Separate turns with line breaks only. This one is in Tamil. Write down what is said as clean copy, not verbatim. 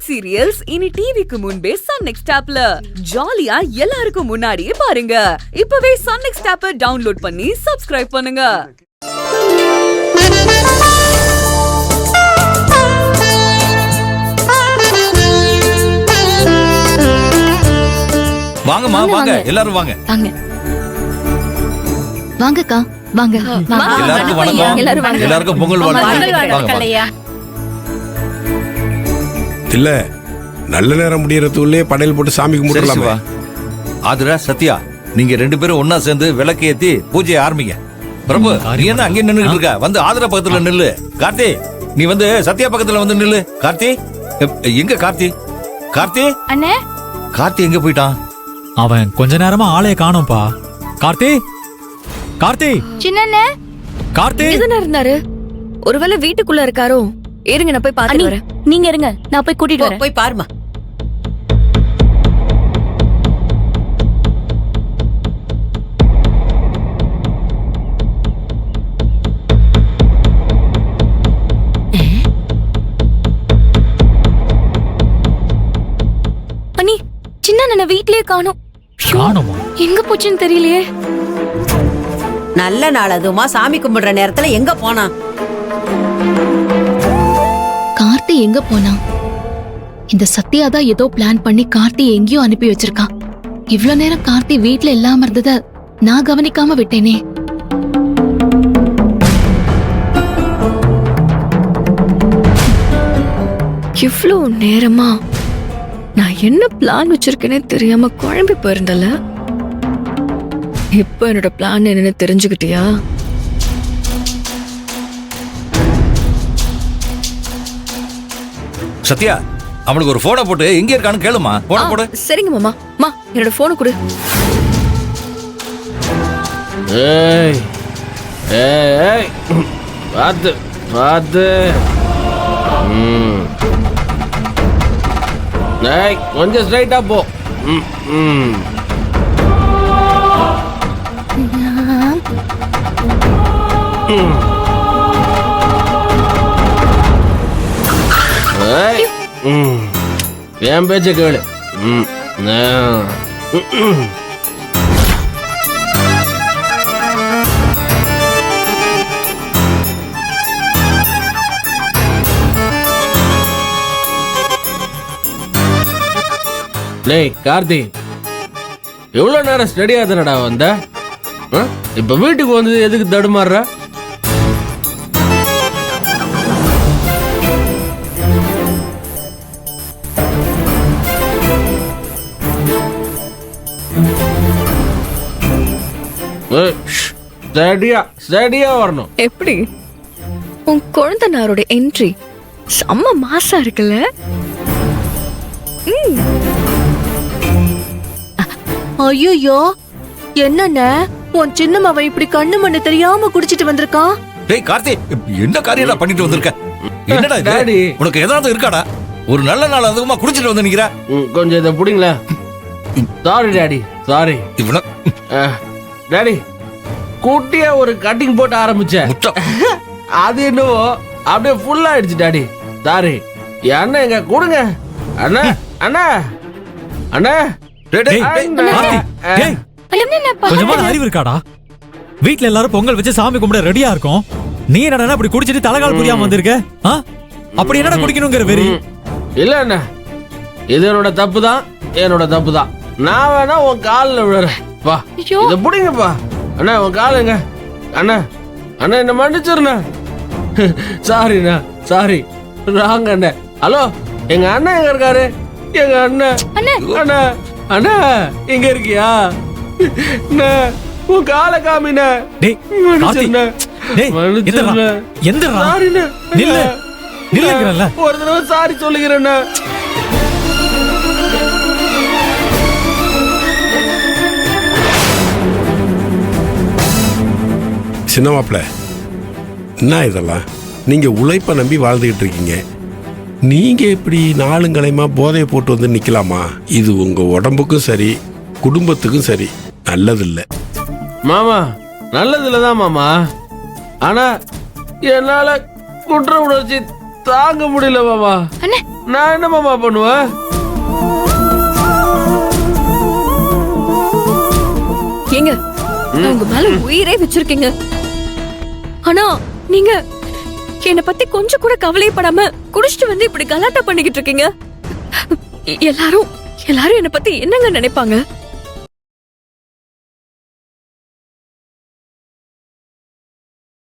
வெப் சீரியல்ஸ் இனி டிவிக்கு முன்பே சன் நெக்ஸ்ட் ஆப்ல ஜாலியா எல்லாருக்கும் முன்னாடியே பாருங்க. இப்பவே சன் நெக்ஸ்ட் ஆப்பை டவுன்லோட் பண்ணி சப்ஸ்கிரைப் பண்ணுங்க.
வாங்கம்மா, வாங்க எல்லாரும் வாங்க.
வாங்கக்கா, வாங்க.
எல்லாருக்கும் வணக்கம். எல்லாருக்கும் பொங்கல் வாழ்த்துக்கள்.
இல்ல நல்ல நேரம் முடியறதுக்குள்ளே படையல் போட்டு சாமி கும்பிடலாமா?
ஆதுரா, சத்யா, நீங்க 2 பேரும் ஒன்னா சேர்ந்து விளக்கு ஏத்தி பூஜையை ஆரம்பிங்க. பிரபு, நீ என்ன அங்கே நின்னுட்டு இருக்க? வந்து ஆதுரா பக்கத்துல நில்லு. கார்த்தி, நீ வந்து சத்யா பக்கத்துல வந்து நில்லு. கார்த்தி, எங்க கார்த்தி? கார்த்தி
அண்ணே,
கார்த்தி எங்க போயிட்டான்?
அவன் கொஞ்ச நேரமா ஆளைய காணோம்பா. கார்த்தி, கார்த்தி,
சின்னண்ணே,
கார்த்தி
எதுனா இருந்தாரு? ஒருவேளை வீட்டுக்குள்ள இருக்காரோ? இருங்க, நான் போய் பாத்துட்டு வரேன்.
நீங்க இருங்க, நான் போய் கூட்டிட்டு வரேன்.
போய் பாருமா.
அண்ணி, சின்ன வீட்லயே காணோம்.
காணோமா?
எங்க போச்சுன்னு தெரியலையே.
நல்ல நாள் அதுமா, சாமி கும்பிடுற நேரத்துல எங்க போனா?
கார்த்தி எங்க போனா? இந்த சத்யா தான் ஏதோ பிளான் பண்ணி கார்த்தி எங்கேயோ அனுப்பி வச்சிருக்கான். இவ்ளோ நேரம் கார்த்தி வீட்ல இல்லாம இருந்தத நான் கவனிக்காம விட்டேனே.
இவ்ளோ நேரமா நான் என்ன பிளான் வச்சிருக்கேனே தெரியாம குழம்பி போயிருந்தல. இப்ப என்னோட பிளான் என்னன்னு தெரிஞ்சுக்கிட்டியா?
சத்யா, அவனுக்கு ஒரு போனை போட்டு எங்க இருக்கான்னு கேளுமா. போன போடு.
சரிங்க மாமா. மா, என்னோட போனை கொடு.
ஏய் ஏய், பாத்து பாத்து. ஏய், கொஞ்சம் ஸ்ட்ரைட்டா போ. ஏய், என் பேச்ச கேளு. டேய் கார்த்தி, எவ்வளவு நேரம் ஸ்டடியா தானடா வந்த? இப்ப வீட்டுக்கு வந்து எதுக்கு தடுமாறுற? ஸ்டடியா வரணும்.
எப்படி உன் குழந்தைனாரோட என்ட்ரி செம்ம மாசா இருக்குல்ல?
ஐயோ, என்னண்ண உன் சின்னம்மாவை இப்படி கண்ணு மண்ணு தெரியாம குடிச்சிட்டு வந்திருக்கான்?
டேய் கார்த்தி, என்ன காரியம்லாம் பண்ணிட்டு வந்திருக்க? என்னடா இது? உனக்கு ஏதாவது இருக்காடா? ஒரு நல்ல நாள் அதுவுமா குடிச்சிட்டு வந்து நிக்கிற.
கொஞ்சம் இதை புடிங்களா. Sorry daddy, sorry.
இவன
டாடி, குட்டியா ஒரு கட்டிங் போட்டு ஆரம்பிச்சேன். அது என்னவோ அப்படியே ஃபுல் ஆயிடுச்சு டாடி. சாரி. அண்ணா எங்க கொடுங்க. அண்ணா அண்ணா அண்ணா.
கொஞ்சமான அறிவு இருக்காடா? வீட்ல எல்லாரும் பொங்கல் வச்சு சாமி கும்பிட ரெடியா இருக்கும். நீ என்னடா இப்படி குடிச்சிட்டு தலைகால் புரியாம வந்திருக்க? அப்படி என்னடா குடிக்கணுங்கிற வெறி?
இல்ல அண்ணா, இது என்னோட தப்பு தான், என்னோட தப்பு தான். நான் வேணா உன் காலில் விழுறேன். வா, இத புடிங்கப்பா. அண்ணா உன் காலுங்க. அண்ணா அண்ணா, என்ன மன்னிச்சிருண்ணா. சாரிண்ணா, சாரி. ராங்க அண்ணா. ஹலோ, எங்க அண்ணா எங்க இருக்காரு? எங்க அண்ணா அண்ணா அண்ணா, எங்க இருக்கியா? உன் கால காமிண்ணா.
டேய்
மன்னிச்சிருண்ணா.
எந்திரா, எந்திரா.
சாரிண்ணா.
நில்லு, நில்லுங்கறல.
ஒரு தடவை சாரி சொல்லுகிறேண்ணா.
சின்ன மாப்பிள்ள, என்ன இதெல்லாம்? நீங்க உழைப்ப நம்பி வாழ்ந்துகிட்டு இருக்கீங்க. நீங்க இப்படி நாளுங்களைமா போதையை போட்டு வந்து நிக்கலாமா? இது உங்க உடம்புக்கும் சரி, குடும்பத்துக்கும் சரி நல்லதில்லை.
மாமா, நல்லதில்லதான் மாமா. ஆனா என்னால குற்ற உணர்ச்சி தாங்க முடியல மாமா.
அண்ணே,
நான் என்ன மாமா பண்ணுவேன்?
ஏங்க நான் உங்க மேல உயிரே வச்சிருக்கீங்க. ஆனா நீங்க என்ன பத்தி கொஞ்சம் கூட கவலைப்படாம குடிச்சிட்டு வந்து இப்படி கலாட்டா பண்ணிக்கிட்டு இருக்கீங்க. எல்லாரும் என்ன பத்தி என்னங்க நினைப்பாங்க?